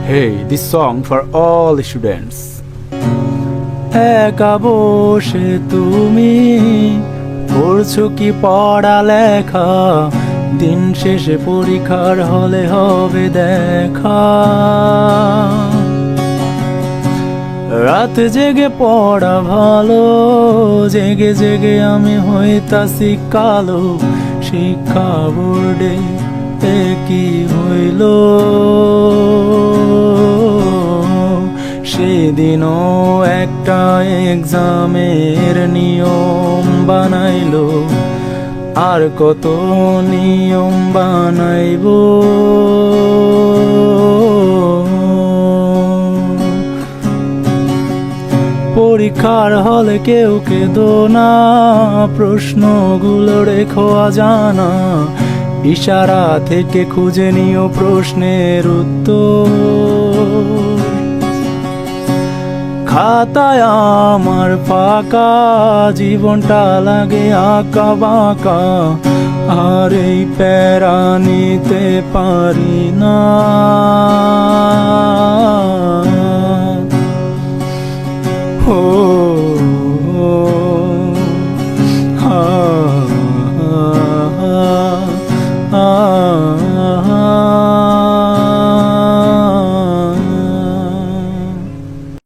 Hey, this song for all students. একা বসে তুমি করছো কি পড়ালেখা, দিন শেষে পরীক্ষার হলে হবে দেখা। রাত জেগে পড়া ভালো, জেগে জেগে আমি হইতাছি কালো। শিক্ষা বোর্ডে কি হইল, সেদিনও একটা এক্সামের নিয়ম বানাইলো, আর কত নিয়ম বানাইবো। পরীক্ষার হলে কেউ কেঁদো না, প্রশ্নগুলো রেখো অজানা, ইশারা থেকে খুঁজে নিও প্রশ্নের উত্তর। খাতায় আমার ফাঁকা, জীবনটা লাগে আঁকা বাঁকা, আর এই প্যারা নিতে পারি না।